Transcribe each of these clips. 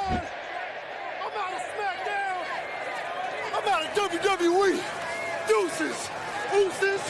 I'm out of Smackdown. I'm out of WWE. Deuces. Ooses.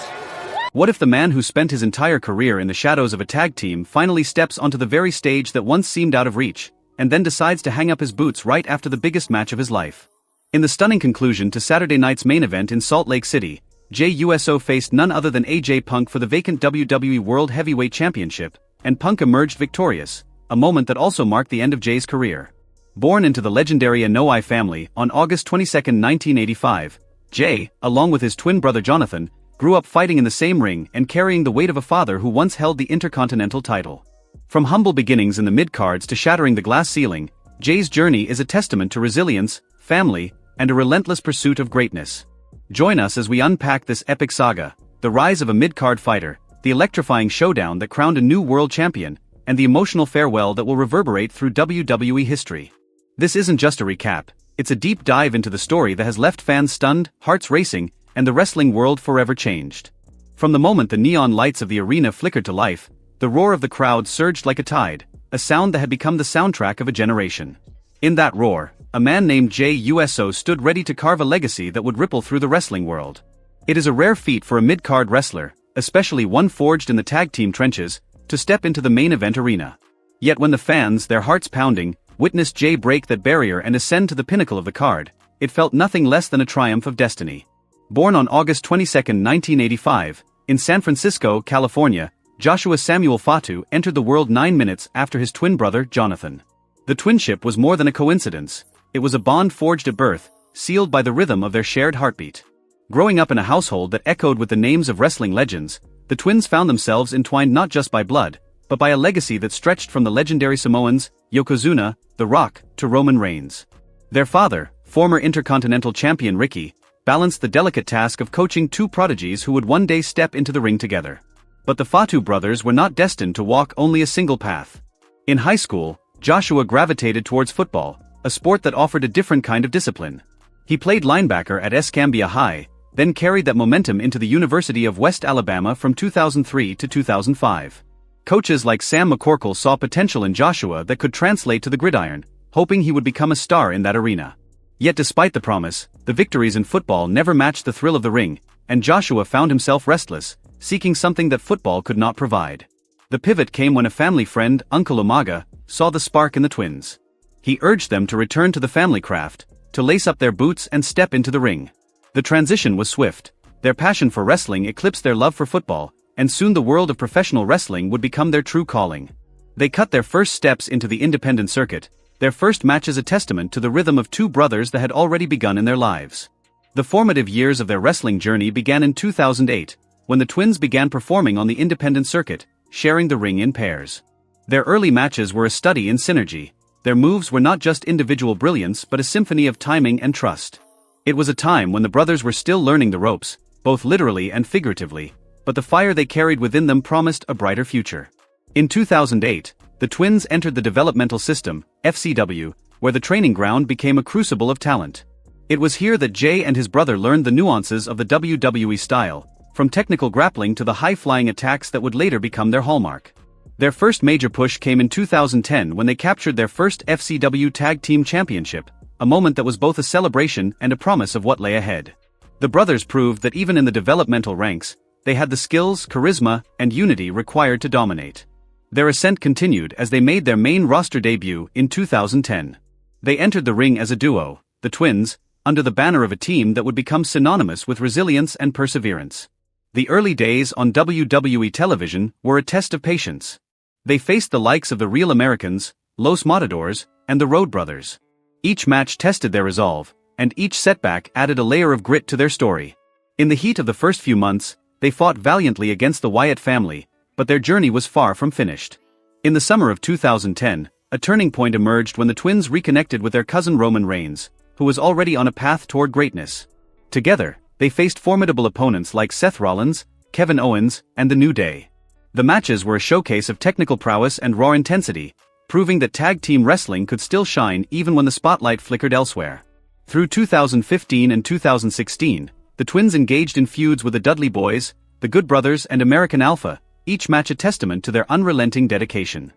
What if the man who spent his entire career in the shadows of a tag team finally steps onto the very stage that once seemed out of reach, and then decides to hang up his boots right after the biggest match of his life? In the stunning conclusion to Saturday night's main event in Salt Lake City, Jey Uso faced none other than AJ Punk for the vacant WWE World Heavyweight Championship, and Punk emerged victorious, a moment that also marked the end of Jey's career. Born into the legendary Anoa'i family on August 22, 1985, Jey, along with his twin brother Jonathan, grew up fighting in the same ring and carrying the weight of a father who once held the Intercontinental title. From humble beginnings in the mid-cards to shattering the glass ceiling, Jey's journey is a testament to resilience, family, and a relentless pursuit of greatness. Join us as we unpack this epic saga, the rise of a mid-card fighter, the electrifying showdown that crowned a new world champion, and the emotional farewell that will reverberate through WWE history. This isn't just a recap, it's a deep dive into the story that has left fans stunned, hearts racing, and the wrestling world forever changed. From the moment the neon lights of the arena flickered to life, the roar of the crowd surged like a tide, a sound that had become the soundtrack of a generation. In that roar, a man named Jey Uso stood ready to carve a legacy that would ripple through the wrestling world. It is a rare feat for a mid-card wrestler, especially one forged in the tag team trenches, to step into the main event arena. Yet when the fans, their hearts pounding, witnessed Jey break that barrier and ascend to the pinnacle of the card, it felt nothing less than a triumph of destiny. Born on August 22, 1985, in San Francisco, California, Joshua Samuel Fatu entered the world 9 minutes after his twin brother, Jonathan. The twinship was more than a coincidence, it was a bond forged at birth, sealed by the rhythm of their shared heartbeat. Growing up in a household that echoed with the names of wrestling legends, the twins found themselves entwined not just by blood, but by a legacy that stretched from the legendary Samoans, Yokozuna, The Rock, to Roman Reigns. Their father, former Intercontinental Champion Ricky, balanced the delicate task of coaching two prodigies who would one day step into the ring together. But the Fatu brothers were not destined to walk only a single path. In high school, Joshua gravitated towards football, a sport that offered a different kind of discipline. He played linebacker at Escambia High, then carried that momentum into the University of West Alabama from 2003 to 2005. Coaches like Sam McCorkle saw potential in Joshua that could translate to the gridiron, hoping he would become a star in that arena. Yet despite the promise, the victories in football never matched the thrill of the ring, and Joshua found himself restless, seeking something that football could not provide. The pivot came when a family friend, Uncle Umaga, saw the spark in the twins. He urged them to return to the family craft, to lace up their boots and step into the ring. The transition was swift. Their passion for wrestling eclipsed their love for football, and soon the world of professional wrestling would become their true calling. They cut their first steps into the independent circuit, their first matches a testament to the rhythm of two brothers that had already begun in their lives. The formative years of their wrestling journey began in 2008, when the twins began performing on the independent circuit, sharing the ring in pairs. Their early matches were a study in synergy. Their moves were not just individual brilliance but a symphony of timing and trust. It was a time when the brothers were still learning the ropes, both literally and figuratively, but the fire they carried within them promised a brighter future. In 2008, the twins entered the developmental system, FCW, where the training ground became a crucible of talent. It was here that Jey and his brother learned the nuances of the WWE style, from technical grappling to the high-flying attacks that would later become their hallmark. Their first major push came in 2010 when they captured their first FCW Tag Team Championship, a moment that was both a celebration and a promise of what lay ahead. The brothers proved that even in the developmental ranks, they had the skills, charisma, and unity required to dominate. Their ascent continued as they made their main roster debut in 2010. They entered the ring as a duo, the twins, under the banner of a team that would become synonymous with resilience and perseverance. The early days on WWE television were a test of patience. They faced the likes of the Real Americans, Los Matadors, and the Road Brothers. Each match tested their resolve, and each setback added a layer of grit to their story. In the heat of the first few months, they fought valiantly against the Wyatt family, but their journey was far from finished. In the summer of 2010, a turning point emerged when the twins reconnected with their cousin Roman Reigns, who was already on a path toward greatness. Together, they faced formidable opponents like Seth Rollins, Kevin Owens, and The New Day. The matches were a showcase of technical prowess and raw intensity, proving that tag team wrestling could still shine even when the spotlight flickered elsewhere. Through 2015 and 2016, the twins engaged in feuds with the Dudley Boys, the Good Brothers and American Alpha, each match a testament to their unrelenting dedication.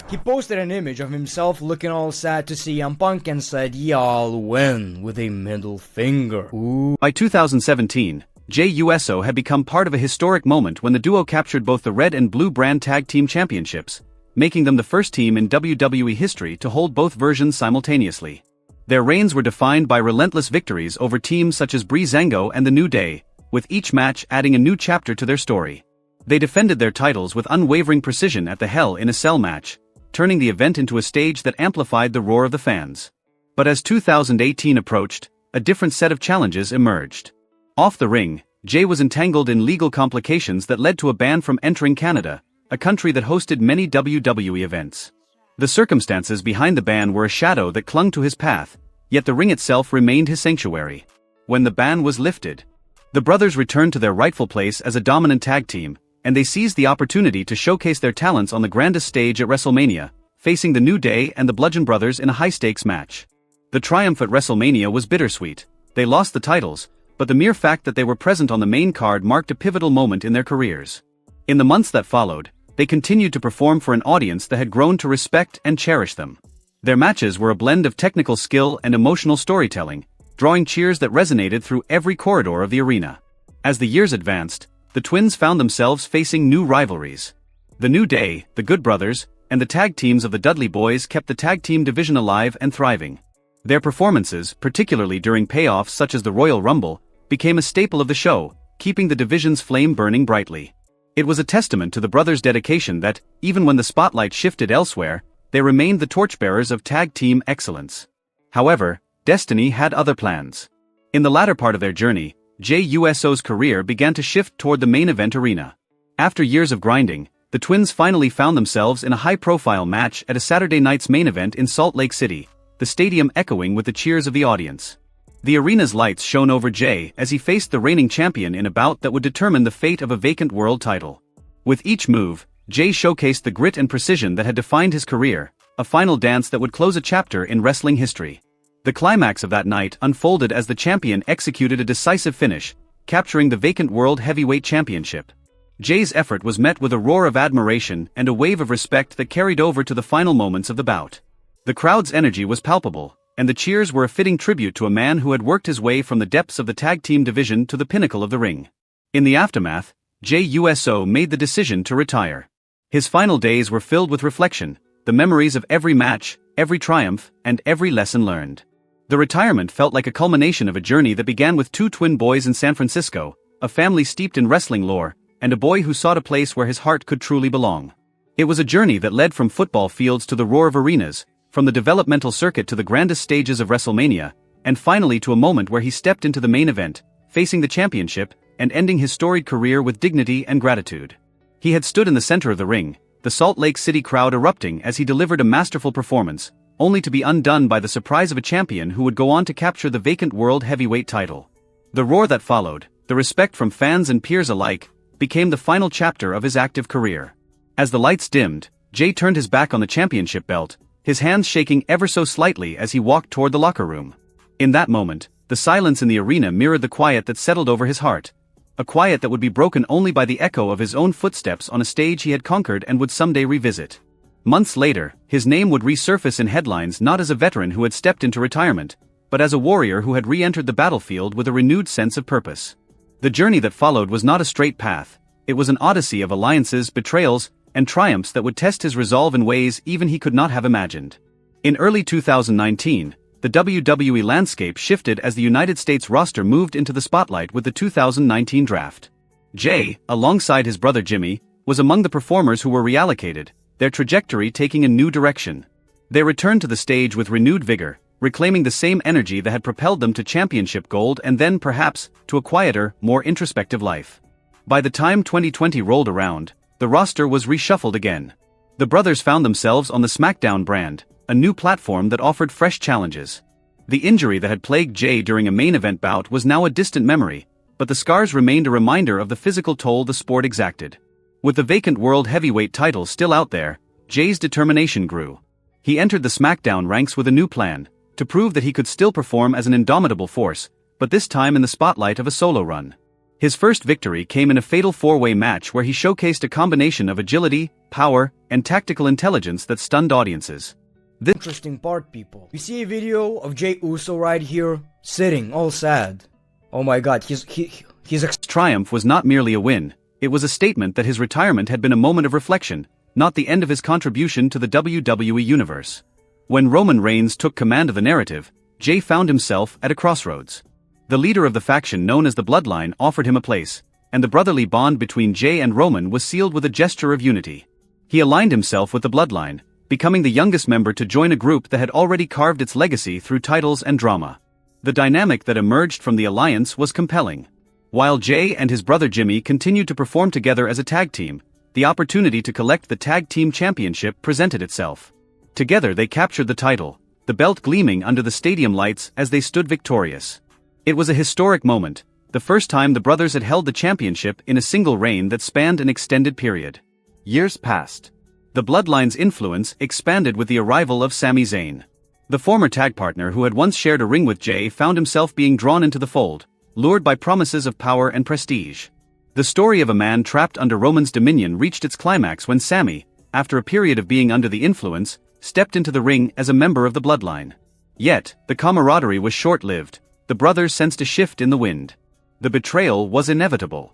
He posted an image of himself looking all sad to CM Punk and said, "Y'all win," with a middle finger. Ooh. By 2017, Jey Uso had become part of a historic moment when the duo captured both the red and blue brand tag team championships, making them the first team in WWE history to hold both versions simultaneously. Their reigns were defined by relentless victories over teams such as Breezango and The New Day, with each match adding a new chapter to their story. They defended their titles with unwavering precision at the Hell in a Cell match, turning the event into a stage that amplified the roar of the fans. But as 2018 approached, a different set of challenges emerged. Off the ring, Jey was entangled in legal complications that led to a ban from entering Canada, a country that hosted many WWE events. The circumstances behind the ban were a shadow that clung to his path, yet the ring itself remained his sanctuary. When the ban was lifted, the brothers returned to their rightful place as a dominant tag team, and they seized the opportunity to showcase their talents on the grandest stage at WrestleMania, facing The New Day and the Bludgeon Brothers in a high-stakes match. The triumph at WrestleMania was bittersweet. They lost the titles, but the mere fact that they were present on the main card marked a pivotal moment in their careers. In the months that followed, they continued to perform for an audience that had grown to respect and cherish them. Their matches were a blend of technical skill and emotional storytelling, drawing cheers that resonated through every corridor of the arena. As the years advanced, the twins found themselves facing new rivalries. The New Day, the Good Brothers, and the tag teams of the Dudley Boys kept the tag team division alive and thriving. Their performances, particularly during payoffs such as the Royal Rumble, became a staple of the show, keeping the division's flame burning brightly. It was a testament to the brothers' dedication that, even when the spotlight shifted elsewhere, they remained the torchbearers of tag team excellence. However, destiny had other plans. In the latter part of their journey, Jey Uso's career began to shift toward the main event arena. After years of grinding, the twins finally found themselves in a high-profile match at a Saturday night's main event in Salt Lake City, the stadium echoing with the cheers of the audience. The arena's lights shone over Jey as he faced the reigning champion in a bout that would determine the fate of a vacant world title. With each move, Jey showcased the grit and precision that had defined his career, a final dance that would close a chapter in wrestling history. The climax of that night unfolded as the champion executed a decisive finish, capturing the vacant World Heavyweight Championship. Jey's effort was met with a roar of admiration and a wave of respect that carried over to the final moments of the bout. The crowd's energy was palpable, and the cheers were a fitting tribute to a man who had worked his way from the depths of the tag team division to the pinnacle of the ring. In the aftermath, Jey Uso made the decision to retire. His final days were filled with reflection, the memories of every match, every triumph, and every lesson learned. The retirement felt like a culmination of a journey that began with two twin boys in San Francisco, a family steeped in wrestling lore, and a boy who sought a place where his heart could truly belong. It was a journey that led from football fields to the roar of arenas, from the developmental circuit to the grandest stages of WrestleMania, and finally to a moment where he stepped into the main event, facing the championship, and ending his storied career with dignity and gratitude. He had stood in the center of the ring, the Salt Lake City crowd erupting as he delivered a masterful performance, only to be undone by the surprise of a champion who would go on to capture the vacant World Heavyweight title. The roar that followed, the respect from fans and peers alike, became the final chapter of his active career. As the lights dimmed, Jey turned his back on the championship belt, his hands shaking ever so slightly as he walked toward the locker room. In that moment, the silence in the arena mirrored the quiet that settled over his heart, a quiet that would be broken only by the echo of his own footsteps on a stage he had conquered and would someday revisit. Months later, his name would resurface in headlines not as a veteran who had stepped into retirement, but as a warrior who had re-entered the battlefield with a renewed sense of purpose. The journey that followed was not a straight path, it was an odyssey of alliances, betrayals, and triumphs that would test his resolve in ways even he could not have imagined. In early 2019, the WWE landscape shifted as the United States roster moved into the spotlight with the 2019 draft. Jey, alongside his brother Jimmy, was among the performers who were reallocated, their trajectory taking a new direction. They returned to the stage with renewed vigor, reclaiming the same energy that had propelled them to championship gold and then, perhaps, to a quieter, more introspective life. By the time 2020 rolled around, the roster was reshuffled again. The brothers found themselves on the Smackdown brand, a new platform that offered fresh challenges. The injury that had plagued Jey during a main event bout was now a distant memory, but the scars remained a reminder of the physical toll the sport exacted. With the vacant World Heavyweight title still out there, Jey's determination grew. He entered the Smackdown ranks with a new plan, to prove that he could still perform as an indomitable force, but this time in the spotlight of a solo run. His first victory came in a fatal four-way match where he showcased a combination of agility, power, and tactical intelligence that stunned audiences. The interesting part, people. You see a video of Jey Uso right here, sitting, all sad. Oh my god, his triumph was not merely a win, it was a statement that his retirement had been a moment of reflection, not the end of his contribution to the WWE Universe. When Roman Reigns took command of the narrative, Jey found himself at a crossroads. The leader of the faction known as the Bloodline offered him a place, and the brotherly bond between Jey and Roman was sealed with a gesture of unity. He aligned himself with the Bloodline, becoming the youngest member to join a group that had already carved its legacy through titles and drama. The dynamic that emerged from the alliance was compelling. While Jey and his brother Jimmy continued to perform together as a tag team, the opportunity to collect the Tag Team Championship presented itself. Together they captured the title, the belt gleaming under the stadium lights as they stood victorious. It was a historic moment, the first time the brothers had held the championship in a single reign that spanned an extended period. Years passed. The Bloodline's influence expanded with the arrival of Sami Zayn. The former tag partner who had once shared a ring with Jey found himself being drawn into the fold, lured by promises of power and prestige. The story of a man trapped under Roman's dominion reached its climax when Sami, after a period of being under the influence, stepped into the ring as a member of the Bloodline. Yet, the camaraderie was short-lived. The brothers sensed a shift in the wind. The betrayal was inevitable.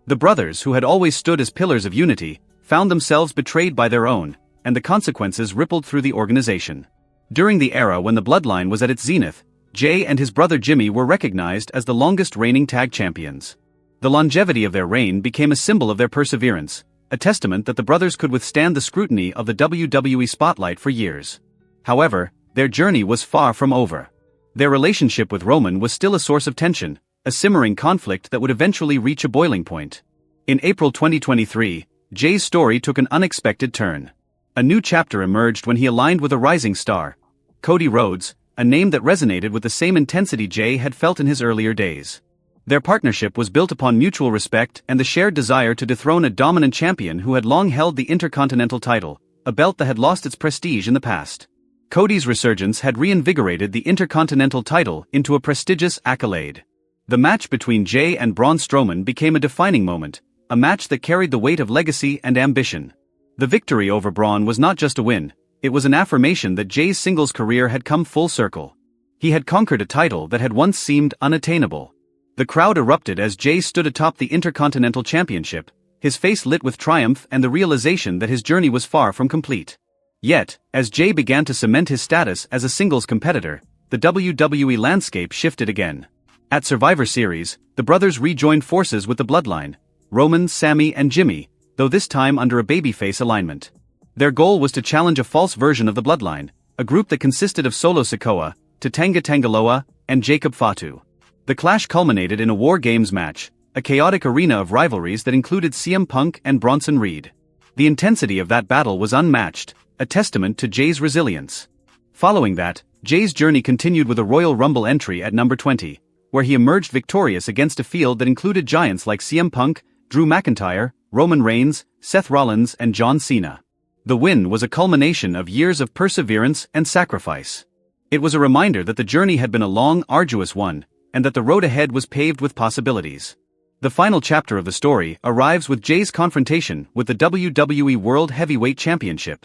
The brothers, who had always stood as pillars of unity, found themselves betrayed by their own, and the consequences rippled through the organization. During the era when the Bloodline was at its zenith, Jey and his brother Jimmy were recognized as the longest-reigning tag champions. The longevity of their reign became a symbol of their perseverance, a testament that the brothers could withstand the scrutiny of the WWE spotlight for years. However, their journey was far from over. Their relationship with Roman was still a source of tension, a simmering conflict that would eventually reach a boiling point. In April 2023, Jey's story took an unexpected turn. A new chapter emerged when he aligned with a rising star, Cody Rhodes, a name that resonated with the same intensity Jey had felt in his earlier days. Their partnership was built upon mutual respect and the shared desire to dethrone a dominant champion who had long held the Intercontinental title, a belt that had lost its prestige in the past. Cody's resurgence had reinvigorated the Intercontinental title into a prestigious accolade. The match between Jey and Braun Strowman became a defining moment, a match that carried the weight of legacy and ambition. The victory over Braun was not just a win, it was an affirmation that Jey's singles career had come full circle. He had conquered a title that had once seemed unattainable. The crowd erupted as Jey stood atop the Intercontinental Championship, his face lit with triumph and the realization that his journey was far from complete. Yet, as Jey began to cement his status as a singles competitor, the WWE landscape shifted again. At Survivor Series, the brothers rejoined forces with the Bloodline, Roman, Sami, and Jimmy, though this time under a babyface alignment. Their goal was to challenge a false version of the Bloodline, a group that consisted of Solo Sikoa, Tatanga Tangaloa, and Jacob Fatu. The clash culminated in a War Games match, a chaotic arena of rivalries that included CM Punk and Bronson Reed. The intensity of that battle was unmatched, a testament to Jey's resilience. Following that, Jey's journey continued with a Royal Rumble entry at number 20, where he emerged victorious against a field that included giants like CM Punk, Drew McIntyre, Roman Reigns, Seth Rollins, and John Cena. The win was a culmination of years of perseverance and sacrifice. It was a reminder that the journey had been a long, arduous one, and that the road ahead was paved with possibilities. The final chapter of the story arrives with Jey's confrontation with the WWE World Heavyweight Championship.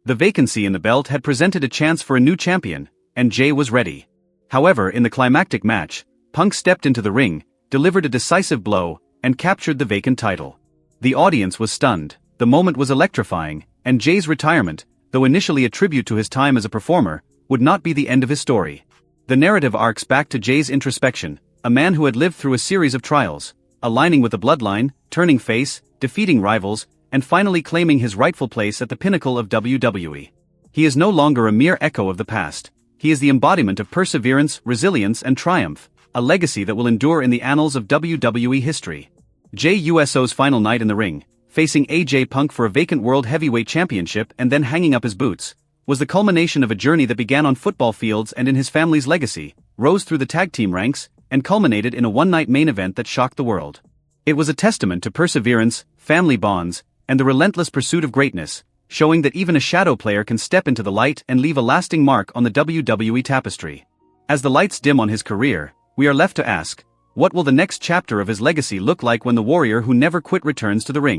The vacancy in the belt had presented a chance for a new champion, and Jey was ready. However, in the climactic match, Punk stepped into the ring, delivered a decisive blow, and captured the vacant title. The audience was stunned, the moment was electrifying, and Jey's retirement, though initially a tribute to his time as a performer, would not be the end of his story. The narrative arcs back to Jey's introspection, a man who had lived through a series of trials, aligning with the Bloodline, turning face, defeating rivals, and finally claiming his rightful place at the pinnacle of WWE. He is no longer a mere echo of the past, he is the embodiment of perseverance, resilience, and triumph, a legacy that will endure in the annals of WWE history. Jey Uso's final night in the ring, facing AJ Punk for a vacant World Heavyweight Championship and then hanging up his boots, was the culmination of a journey that began on football fields and in his family's legacy, rose through the tag team ranks, and culminated in a one-night main event that shocked the world. It was a testament to perseverance, family bonds, and the relentless pursuit of greatness, showing that even a shadow player can step into the light and leave a lasting mark on the WWE tapestry. As the lights dim on his career, we are left to ask, What will the next chapter of his legacy look like when the warrior who never quit returns to the ring?